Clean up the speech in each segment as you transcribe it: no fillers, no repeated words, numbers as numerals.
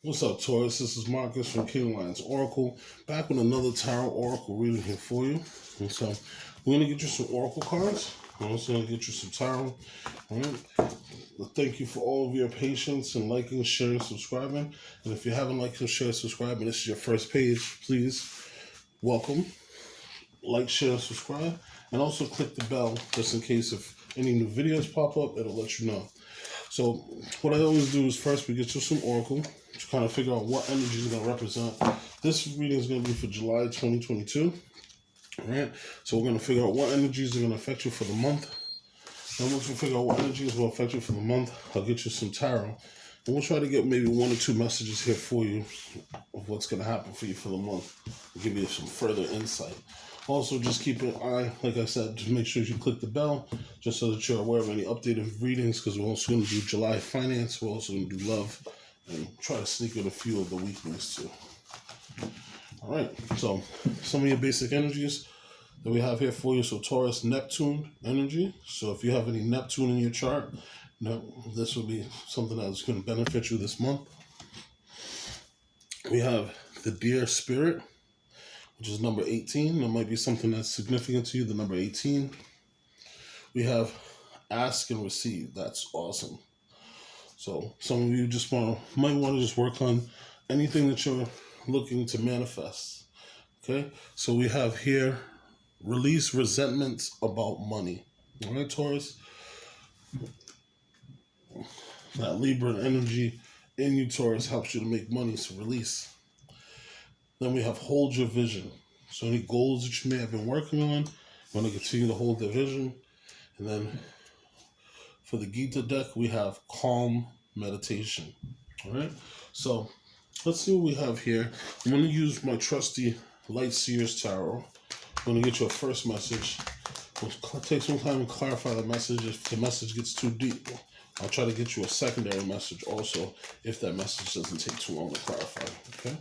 What's up, Taurus? This is Marcus from Kingoflionsoracle Oracle, back with another Tarot Oracle reading here for you. And so, we're going to get you some Oracle cards. I'm also going to get you some Tarot. All right. Well, thank you for all of your patience and liking, sharing, subscribing. And if you haven't liked, shared, subscribed, and this is your first page, please welcome, like, share, subscribe, and also click the bell just in case if any new videos pop up, it'll let you know. So what I always do is first we get you some Oracle to kind of figure out what energy is going to represent. This reading is going to be for July 2022. All right. So we're going to figure out what energies are going to affect you for the month. And once we figure out what energies will affect you for the month, I'll get you some tarot. And we'll try to get maybe 1 or 2 messages here for you of what's going to happen for you for the month. I'll give you some further insight. Also, just keep an eye, like I said, to make sure you click the bell, just so that you're aware of any updated readings, because we're also going to do July finance, we're also going to do love, and try to sneak in a few of the weeklies too. All right, so some of your basic energies that we have here for you. So Taurus, Neptune energy. So if you have any Neptune in your chart, this will be something that's going to benefit you this month. We have the Deer Spirit, which is number 18. That might be something that's significant to you, the number 18. We have ask and receive. That's awesome. So some of you just might want to just work on anything that you're looking to manifest. Okay? So we have here, release resentments about money. All right, Taurus? That Libra energy in you, Taurus, helps you to make money, so release. Then we have hold your vision. So any goals that you may have been working on, you want to continue to hold the vision. And then for the Gita Deck, we have calm meditation. All right. So let's see what we have here. I'm going to use my trusty Lightseers Tarot. I'm going to get you a first message. We'll take some time to clarify the message. If the message gets too deep, I'll try to get you a secondary message also if that message doesn't take too long to clarify. Okay.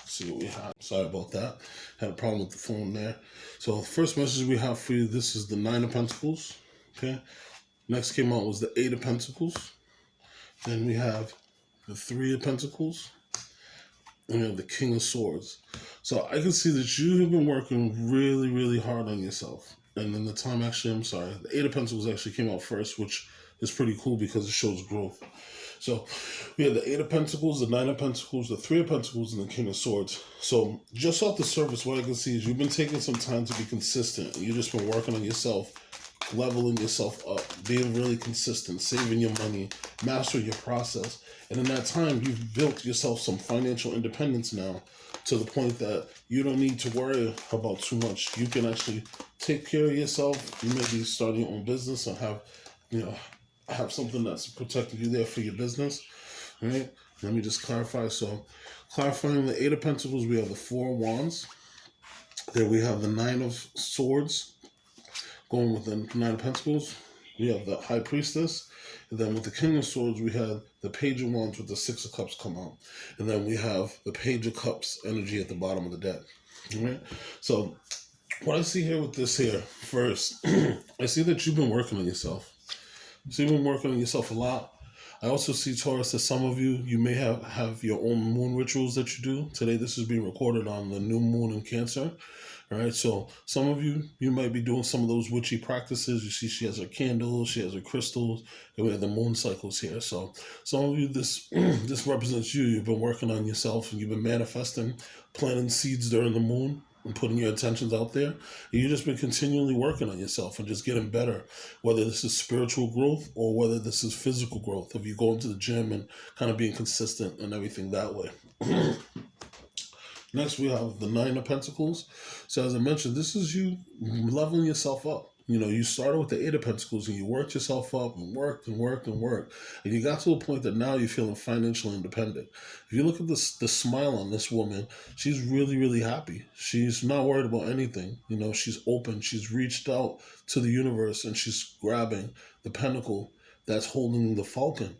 See what we have. Sorry about that. Had a problem with the phone there. So the first message we have for you, this is the 9 of Pentacles. Okay. Next came out was the 8 of Pentacles. Then we have the 3 of Pentacles. And we have the King of Swords. So I can see that you have been working really, really hard on yourself. And then the time actually, I'm sorry, the 8 of Pentacles actually came out first, which is pretty cool because it shows growth. So we have the 8 of Pentacles, the 9 of Pentacles, the 3 of Pentacles, and the King of Swords. So just off the surface, what I can see is you've been taking some time to be consistent. You've just been working on yourself, leveling yourself up, being really consistent, saving your money, mastering your process. And in that time, you've built yourself some financial independence now to the point that you don't need to worry about too much. You can actually take care of yourself. You may be starting your own business and have something that's protecting you there for your business. All right. Let me just clarify. So clarifying the 8 of Pentacles, we have the 4 of Wands. Then we have the 9 of Swords. Going with the 9 of Pentacles, we have the High Priestess. And then with the King of Swords, we have the Page of Wands with the 6 of Cups come out. And then we have the Page of Cups energy at the bottom of the deck. All right. So what I see here with this here, first, I see that you've been working on yourself. So you've been working on yourself a lot. I also see, Taurus, that some of you may have your own moon rituals that you do. Today, this is being recorded on the new moon in Cancer. All right, so some of you might be doing some of those witchy practices. You see she has her candles, she has her crystals, and we have the moon cycles here. So some of you, this represents you. You've been working on yourself, and you've been manifesting, planting seeds during the moon, and putting your intentions out there. And you've just been continually working on yourself and just getting better, whether this is spiritual growth or whether this is physical growth, of you going to the gym and kind of being consistent and everything that way. Next, we have the 9 of Pentacles. So as I mentioned, this is you leveling yourself up. You started with the 8 of Pentacles and you worked yourself up and worked and worked and worked. And you got to a point that now you're feeling financially independent. If you look at the smile on this woman, she's really, really happy. She's not worried about anything. She's open. She's reached out to the universe and she's grabbing the pentacle that's holding the falcon.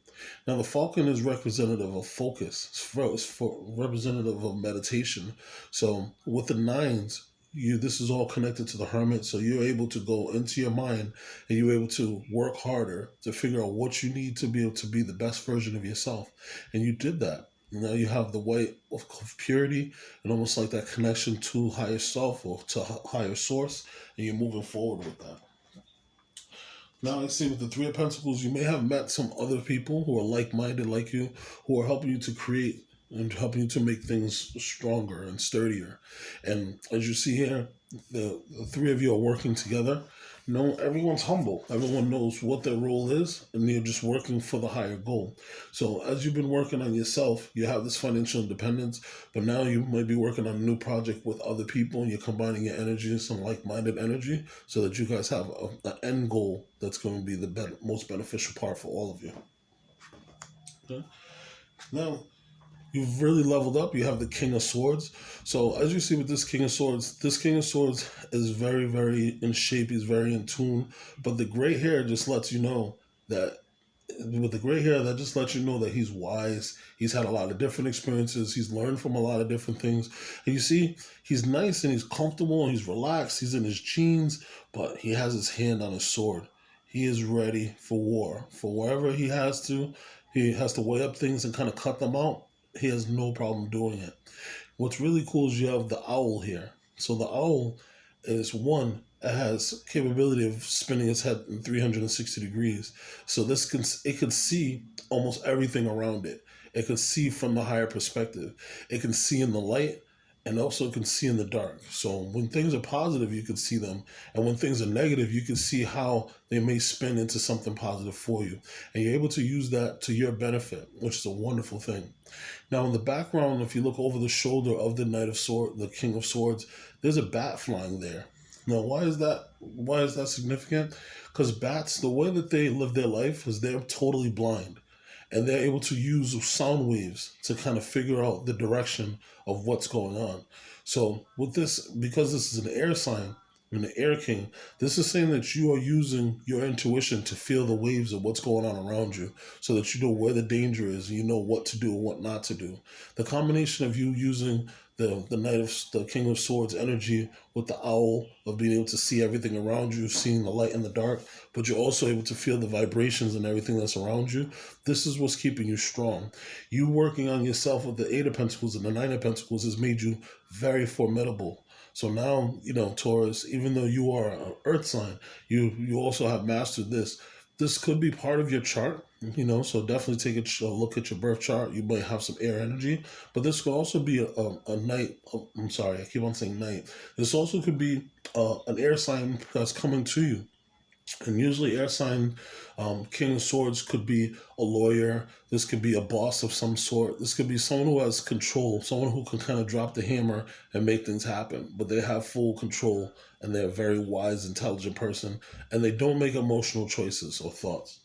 Now, the falcon is representative of focus. It's representative of meditation. So with the 9s, this is all connected to the Hermit. So you're able to go into your mind and you're able to work harder to figure out what you need to be able to be the best version of yourself. And you did that. Now you have the Waite of purity and almost like that connection to higher self or to higher source, and you're moving forward with that. Now I see with the Three of Pentacles, you may have met some other people who are like-minded like you, who are helping you to create and helping you to make things stronger and sturdier. And as you see here, the three of you are working together. No, everyone's humble. Everyone knows what their role is, and you're just working for the higher goal. So as you've been working on yourself, you have this financial independence, but now you might be working on a new project with other people, and you're combining your energy, some like-minded energy, so that you guys have an end goal that's going to be the most beneficial part for all of you. Okay? Now, you've really leveled up. You have the King of Swords. So as you see with this King of Swords is very, very in shape. He's very in tune. But the gray hair just lets you know that he's wise. He's had a lot of different experiences. He's learned from a lot of different things. And you see, he's nice and he's comfortable and he's relaxed. He's in his jeans, but he has his hand on his sword. He is ready for war. For wherever he has to weigh up things and kind of cut them out. He has no problem doing it. What's really cool is you have the owl here. So the owl is one, it has capability of spinning its head in 360 degrees. So it can see almost everything around it. It can see from the higher perspective. It can see in the light and also can see in the dark. So when things are positive, you can see them. And when things are negative, you can see how they may spin into something positive for you. And you're able to use that to your benefit, which is a wonderful thing. Now in the background, if you look over the shoulder of the King of Swords, there's a bat flying there. Now why is that significant? Because bats, the way that they live their life is they're totally blind. And they're able to use sound waves to kind of figure out the direction of what's going on. So with this, because this is an air sign, and the air king, this is saying that you are using your intuition to feel the waves of what's going on around you so that you know where the danger is and you know what to do and what not to do. The combination of you using the King of Swords energy with the owl of being able to see everything around you, seeing the light and the dark, but you're also able to feel the vibrations and everything that's around you. This is what's keeping you strong. You working on yourself with the Eight of Pentacles and the Nine of Pentacles has made you very formidable. So now, Taurus, even though you are an earth sign, you also have mastered this. This could be part of your chart, so definitely take a look at your birth chart. You might have some air energy, but this could also be a night. I'm sorry, I keep on saying night. This also could be an air sign that's coming to you. And usually air sign King of Swords could be a lawyer. This could be a boss of some sort. This could be someone who has control, someone who can kind of drop the hammer and make things happen. But they have full control and they're a very wise, intelligent person. And they don't make emotional choices or thoughts.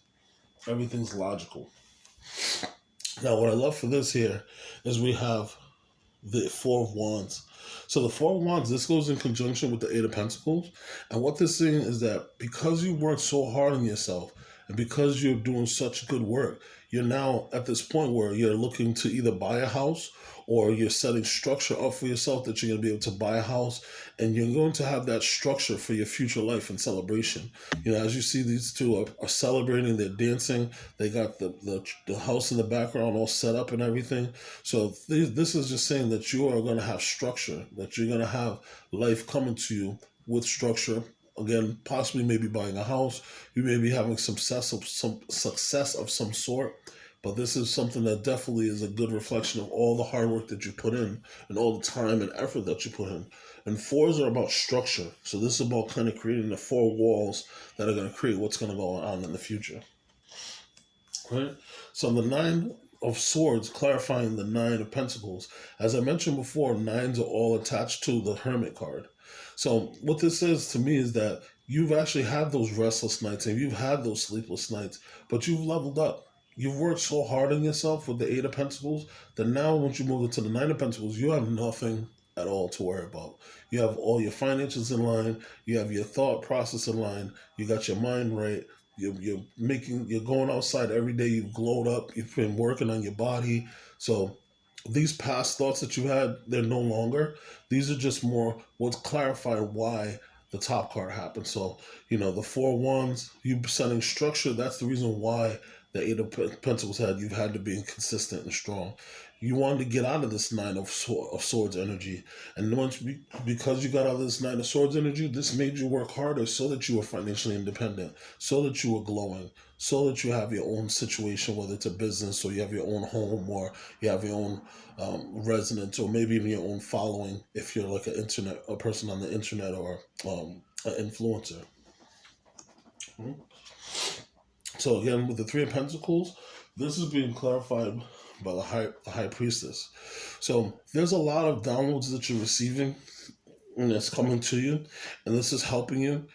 Everything's logical. Now, what I love for this here is we have the Four of Wands. So the Four of Wands, this goes in conjunction with the Eight of Pentacles. And what this is saying is that because you worked so hard on yourself and because you're doing such good work, you're now at this point where you're looking to either buy a house or you're setting structure up for yourself that you're going to be able to buy a house, and you're going to have that structure for your future life and celebration. As you see, these two are celebrating, they're dancing, they got the house in the background all set up and everything. So this is just saying that you are going to have structure, that you're going to have life coming to you with structure. Again, possibly maybe buying a house, you may be having some success of some sort. But this is something that definitely is a good reflection of all the hard work that you put in and all the time and effort that you put in. And fours are about structure. So this is about kind of creating the four walls that are going to create what's going to go on in the future. Right? So the Nine of Swords, clarifying the Nine of Pentacles. As I mentioned before, nines are all attached to the Hermit card. So what this says to me is that you've actually had those restless nights and you've had those sleepless nights, but you've leveled up. You've worked so hard on yourself with the Eight of Pentacles that now once you move into the Nine of Pentacles, you have nothing at all to worry about. You have all your finances in line. You have your thought process in line. You got your mind right. You're going outside every day. You've glowed up. You've been working on your body. So these past thoughts that you had, they're no longer. These are just more what's clarified why the top card happened. So, the Four of Wands, you setting structure, that's the reason why the Eight of Pentacles you've had to be consistent and strong. you wanted to get out of this Nine of Swords energy. And because you got out of this Nine of Swords energy, this made you work harder so that you were financially independent, so that you were glowing, so that you have your own situation, whether it's a business or you have your own home or you have your own residence or maybe even your own following if you're like a person on the internet or an influencer. So again, with the Three of Pentacles, this is being clarified by the High Priestess. So there's a lot of downloads that you're receiving and that's coming to you, and this is helping you.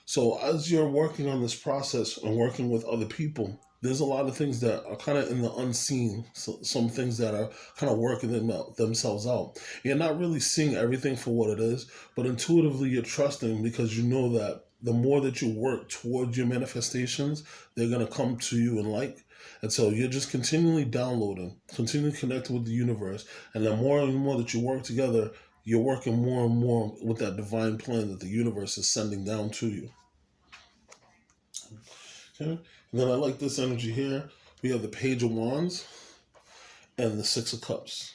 So as you're working on this process and working with other people, there's a lot of things that are kind of in the unseen, so some things that are kind of working themselves out. You're not really seeing everything for what it is, but intuitively you're trusting because you know that the more that you work towards your manifestations, they're going to come to you in like. And so you're just continually downloading, continually connecting with the universe. And the more and more that you work together, you're working more and more with that divine plan that the universe is sending down to you. Okay. And then I like this energy here. We have the Page of Wands and the Six of Cups.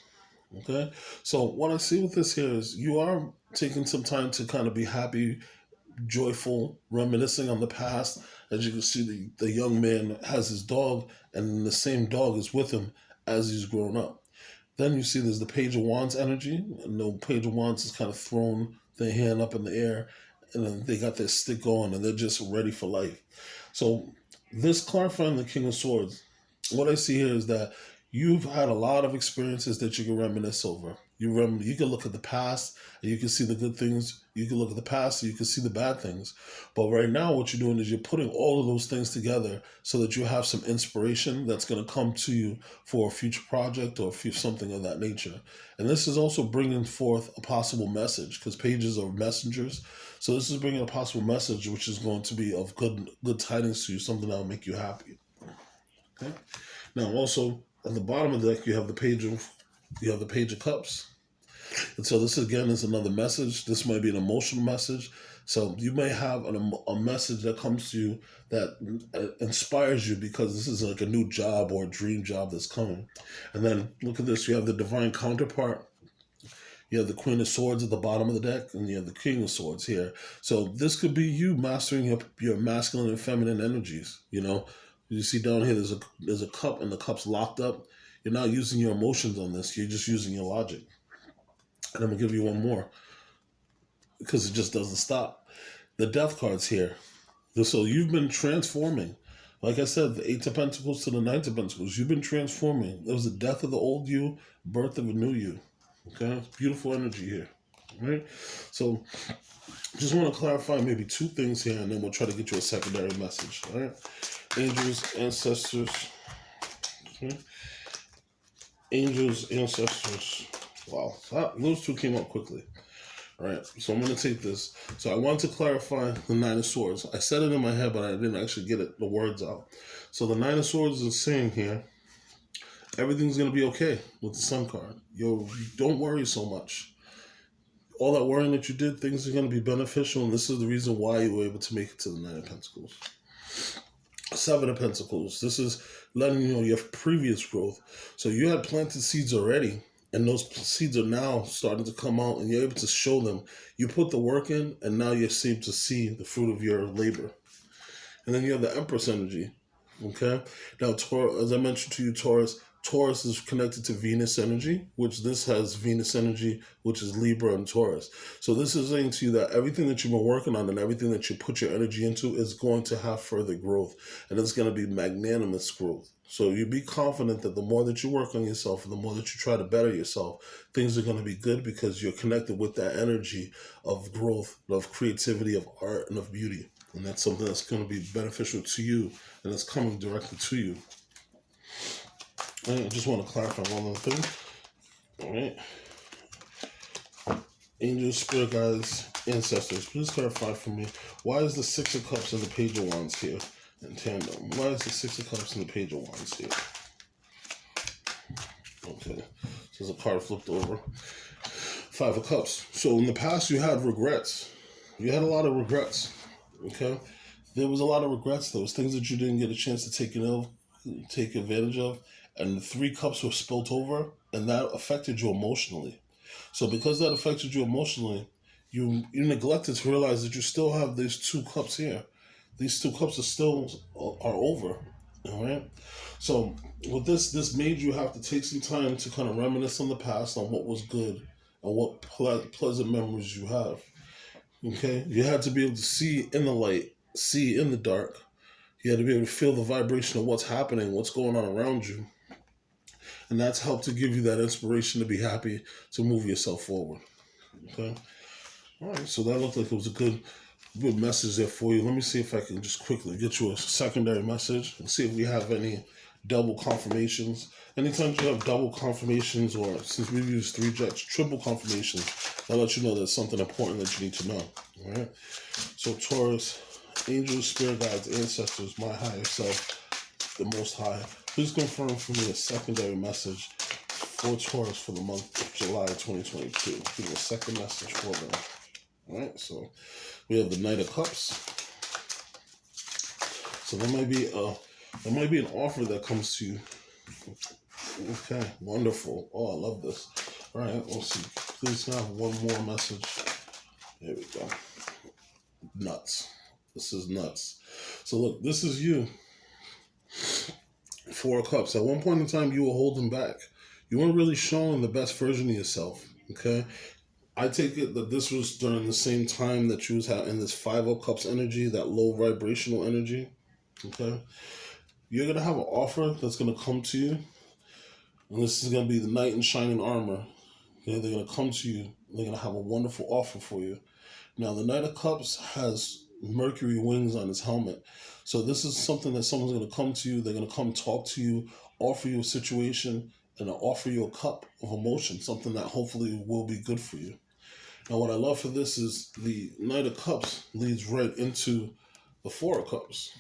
Okay. So what I see with this here is you are taking some time to kind of be happy, joyful, reminiscing on the past. As you can see, the young man has his dog, and the same dog is with him as he's grown up. Then you see there's the Page of Wands energy, and the Page of Wands is kind of thrown their hand up in the air, and then they got their stick going, and they're just ready for life. So this clarifying the King of Swords, what I see here is that you've had a lot of experiences that you can reminisce over. You can look at the past and you can see the good things. You can look at the past and you can see the bad things. But right now what you're doing is you're putting all of those things together so that you have some inspiration that's going to come to you for a future project or something of that nature. And this is also bringing forth a possible message because pages are messengers. So this is bringing a possible message which is going to be of good tidings to you, something that will make you happy. Okay. Now also at the bottom of the deck you have the Page of Cups. And so this again is another message. This might be an emotional message. So you may have a message that comes to you that inspires you because this is like a new job or a dream job that's coming. And then look at this. You have the divine counterpart. You have the Queen of Swords at the bottom of the deck, and you have the King of Swords here. So this could be you mastering your masculine and feminine energies. You know, you see down here there's a cup, and the cup's locked up. You're not using your emotions on this. You're just using your logic. And I'm going to give you one more because it just doesn't stop. The Death card's here. So you've been transforming. Like I said, the Eight of Pentacles to the Nine of Pentacles. You've been transforming. There was the death of the old you, birth of a new you. Okay? Beautiful energy here. All right? So just want to clarify maybe two things here, and then we'll try to get you a secondary message. All right? Angels, ancestors. Okay? Angels, ancestors. Wow, those two came up quickly. All right, so I'm going to take this. So I want to clarify the Nine of Swords. I said it in my head, but I didn't actually get the words out. So the Nine of Swords is saying here, everything's going to be okay with the Sun card. Don't worry so much. All that worrying that you did, things are going to be beneficial, and this is the reason why you were able to make it to the Nine of Pentacles. Seven of Pentacles. This is letting you know your previous growth. So you had planted seeds already, and those seeds are now starting to come out, and you're able to show them. You put the work in, and now you seem to see the fruit of your labor. And then you have the Empress energy. Okay? Now, as I mentioned to you, Taurus is connected to Venus energy, which this has Venus energy, which is Libra and Taurus. So this is saying to you that everything that you've been working on and everything that you put your energy into is going to have further growth. And it's going to be magnanimous growth. So you be confident that the more that you work on yourself and the more that you try to better yourself, things are going to be good because you're connected with that energy of growth, of creativity, of art, and of beauty. And that's something that's going to be beneficial to you and it's coming directly to you. I just want to clarify one other thing. All right. Angels, spirit guides, ancestors. Please clarify for me. Why is the Six of Cups and the Page of Wands here in tandem? Why is the Six of Cups and the Page of Wands here? Okay. So there's a card flipped over. Five of Cups. So in the past you had regrets. You had a lot of regrets. Okay? There was a lot of regrets. There was things that you didn't get a chance to take advantage of. and the 3 cups were spilt over, and that affected you emotionally. So because that affected you emotionally, you neglected to realize that you still have these 2 cups here. These 2 cups are over. All right. So with this made you have to take some time to kind of reminisce on the past, on what was good and what pleasant memories you have. Okay. You had to be able to see in the light, see in the dark. You had to be able to feel the vibration of what's happening, what's going on around you. And that's helped to give you that inspiration to be happy, to move yourself forward. Okay. All right. So that looked like it was a good message there for you. Let me see if I can just quickly get you a secondary message and see if we have any double confirmations. Anytime you have double confirmations, or since we've used 3 jets, triple confirmations, I'll let you know there's something important that you need to know. All right. So Taurus, angels, spirit guides, ancestors, my higher self, the Most High, please confirm for me a secondary message for Taurus for the month of July 2022. Give me a second message for them. All right. So we have the Knight of Cups. So there might be an offer that comes to you. Okay, wonderful. Oh, I love this. All right, let's see. Please have one more message. There we go. Nuts. This is nuts. So look, this is you. 4 of Cups. At one point in time, you were holding back. You weren't really showing the best version of yourself. Okay. I take it that this was during the same time that you was having this 5 of Cups energy, that low vibrational energy. Okay. You're going to have an offer that's going to come to you. And this is going to be the knight in shining armor. Okay, they're going to come to you. They're going to have a wonderful offer for you. Now, the Knight of Cups has Mercury wings on his helmet. So this is something that someone's going to come to you. They're going to come talk to you, offer you a situation, and offer you a cup of emotion, something that hopefully will be good for you. Now, what I love for this is the Knight of Cups leads right into the 4 of Cups.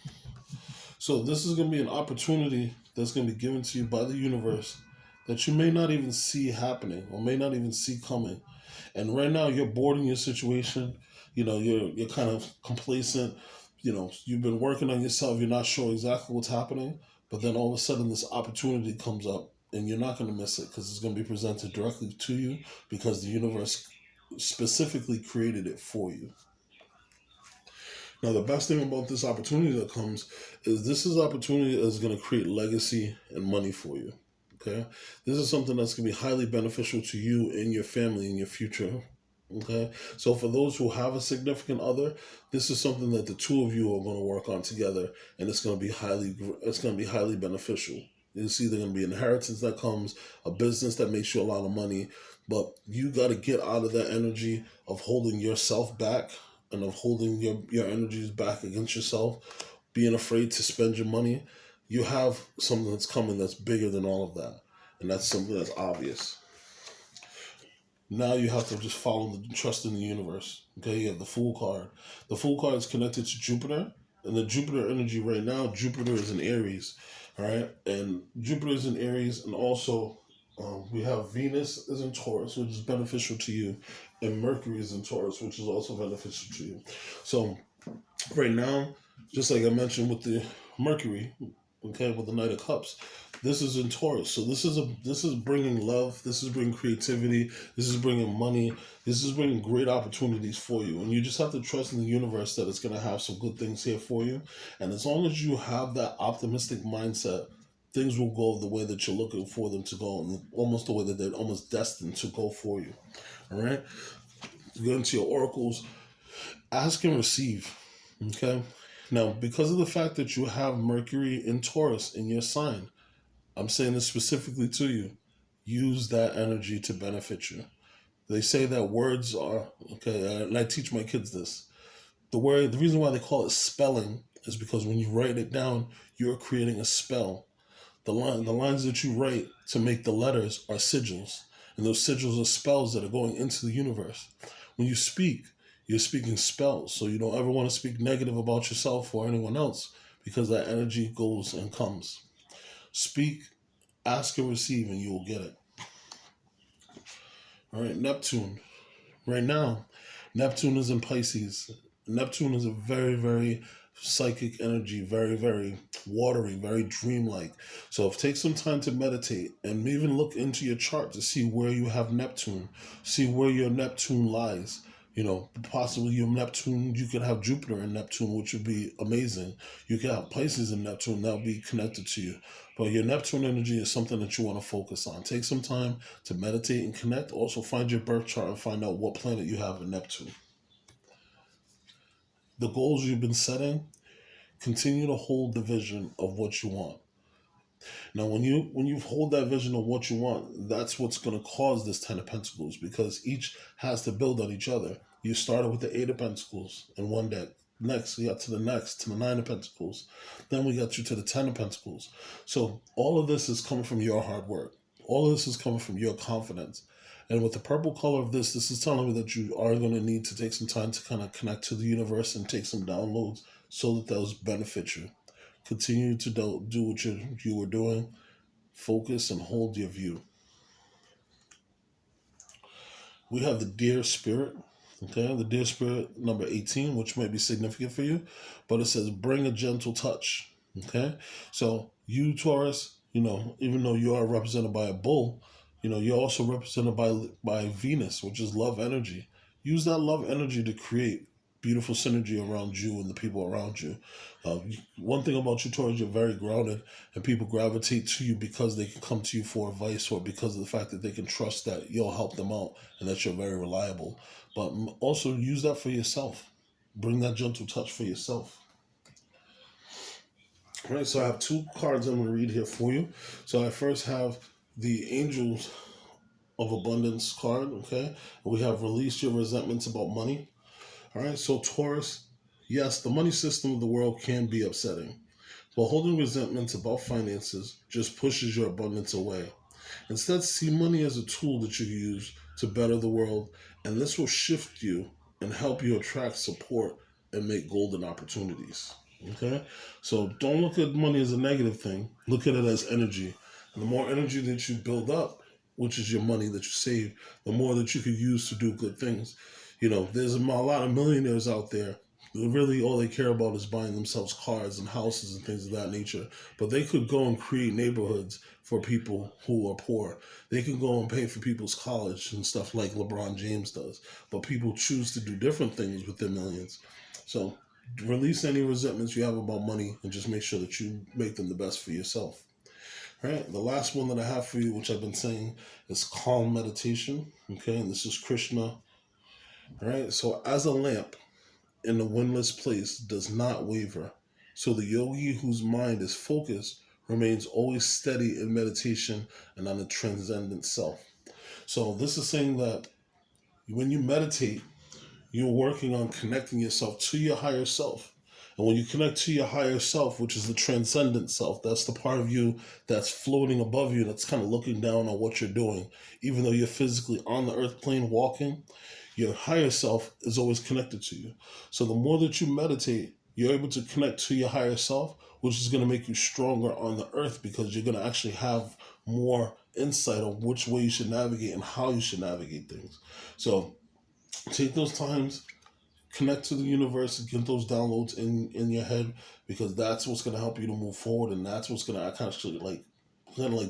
So this is going to be an opportunity that's going to be given to you by the universe that you may not even see happening or may not even see coming. And right now you're bored in your situation. You know, you're kind of complacent. You know, you've been working on yourself. You're not sure exactly what's happening. But then all of a sudden this opportunity comes up and you're not going to miss it because it's going to be presented directly to you because the universe specifically created it for you. Now, the best thing about this opportunity that comes is this is opportunity that is going to create legacy and money for you. Okay, this is something that's going to be highly beneficial to you and your family in your future. Okay, so for those who have a significant other, this is something that the 2 of you are going to work on together, and it's going to be highly beneficial. It's either going to be inheritance that comes, a business that makes you a lot of money, but you got to get out of that energy of holding yourself back and of holding your energies back against yourself, being afraid to spend your money. You have something that's coming that's bigger than all of that. And that's something that's obvious. Now you have to just follow the trust in the universe. Okay, you have the Fool card. The Fool card is connected to Jupiter. And the Jupiter energy right now, Jupiter is in Aries. All right. And Jupiter is in Aries. And also we have Venus is in Taurus, which is beneficial to you. And Mercury is in Taurus, which is also beneficial to you. So right now, just like I mentioned with the Mercury, okay, with the Knight of Cups, this is in Taurus. So this is bringing love. This is bringing creativity. This is bringing money. This is bringing great opportunities for you. And you just have to trust in the universe that it's going to have some good things here for you. And as long as you have that optimistic mindset, things will go the way that you're looking for them to go, and almost the way that they're almost destined to go for you. All right? Go into your oracles. Ask and receive. Okay? Now, because of the fact that you have Mercury in Taurus in your sign, I'm saying this specifically to you. Use that energy to benefit you. They say that words are, okay, and I teach my kids this. The reason why they call it spelling is because when you write it down, you're creating a spell. The lines that you write to make the letters are sigils. And those sigils are spells that are going into the universe. When you speak, you're speaking spells. So you don't ever want to speak negative about yourself or anyone else because that energy goes and comes. Speak, ask and receive, and you will get it. All right, Neptune. Right now, Neptune is in Pisces. Neptune is a very, very psychic energy, very, very watery, very dreamlike. So take some time to meditate and even look into your chart to see where you have Neptune, see where your Neptune lies. Possibly your Neptune, you could have Jupiter in Neptune, which would be amazing. You could have Pisces in Neptune, that'll be connected to you. But your Neptune energy is something that you want to focus on. Take some time to meditate and connect. Also, find your birth chart and find out what planet you have in Neptune. The goals you've been setting, continue to hold the vision of what you want. Now, when you hold that vision of what you want, that's what's going to cause this Ten of Pentacles, because each has to build on each other. You started with the Eight of Pentacles in one deck. Next, we got to the Nine of Pentacles. Then we got you to the Ten of Pentacles. So all of this is coming from your hard work. All of this is coming from your confidence. And with the purple color of this is telling me that you are going to need to take some time to kind of connect to the universe and take some downloads so that those benefit you. Continue to do what you were doing. Focus and hold your view. We have the Deer Spirit. Okay, the Deer Spirit number 18, which might be significant for you, but it says bring a gentle touch. Okay, so you, Taurus, even though you are represented by a bull, you're also represented by Venus, which is love energy. Use that love energy to create beautiful synergy around you and the people around you. One thing about you, Taurus, you're very grounded, and people gravitate to you because they can come to you for advice, or because of the fact that they can trust that you'll help them out and that you're very reliable. But also use that for yourself. Bring that gentle touch for yourself. All right, so I have two cards I'm going to read here for you. So I first have the Angels of Abundance card, okay? We have released your resentments about money. All right, so Taurus, yes, the money system of the world can be upsetting, but holding resentments about finances just pushes your abundance away. Instead, see money as a tool that you use to better the world, and this will shift you and help you attract support and make golden opportunities. Okay? So don't look at money as a negative thing. Look at it as energy. And the more energy that you build up, which is your money that you save, the more that you could use to do good things. There's a lot of millionaires out there. Really, all they care about is buying themselves cars and houses and things of that nature. But they could go and create neighborhoods for people who are poor. They can go and pay for people's college and stuff like LeBron James does. But people choose to do different things with their millions. So release any resentments you have about money and just make sure that you make them the best for yourself. All right, the last one that I have for you, which I've been saying, is calm meditation. Okay, and this is Krishna. All right, so as a lamp in a windless place does not waver, so the yogi whose mind is focused remains always steady in meditation and on the transcendent self. So this is saying that when you meditate, you're working on connecting yourself to your higher self. And when you connect to your higher self, which is the transcendent self, that's the part of you that's floating above you, that's kind of looking down on what you're doing. Even though you're physically on the earth plane walking, your higher self is always connected to you. So the more that you meditate, you're able to connect to your higher self, which is going to make you stronger on the earth, because you're going to actually have more insight on which way you should navigate and how you should navigate things. So take those times, connect to the universe, and get those downloads in your head, because that's what's going to help you to move forward, and that's what's going to actually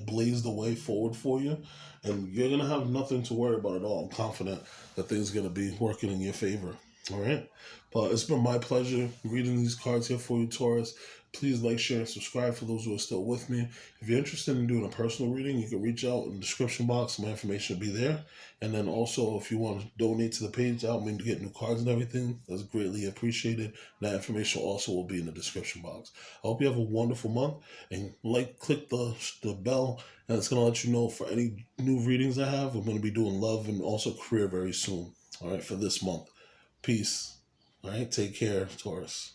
blaze the way forward for you, and you're going to have nothing to worry about at all. I'm confident that things are going to be working in your favor. All right, but it's been my pleasure reading these cards here for you, Taurus. Please like, share, and subscribe for those who are still with me. If you're interested in doing a personal reading, you can reach out in the description box. My information will be there. And then also, if you want to donate to the page to help me to get new cards and everything, that's greatly appreciated. That information also will be in the description box. I hope you have a wonderful month. And click the bell, and it's going to let you know for any new readings I have. I'm going to be doing love and also career very soon. All right, for this month. Peace. All right, take care, Taurus.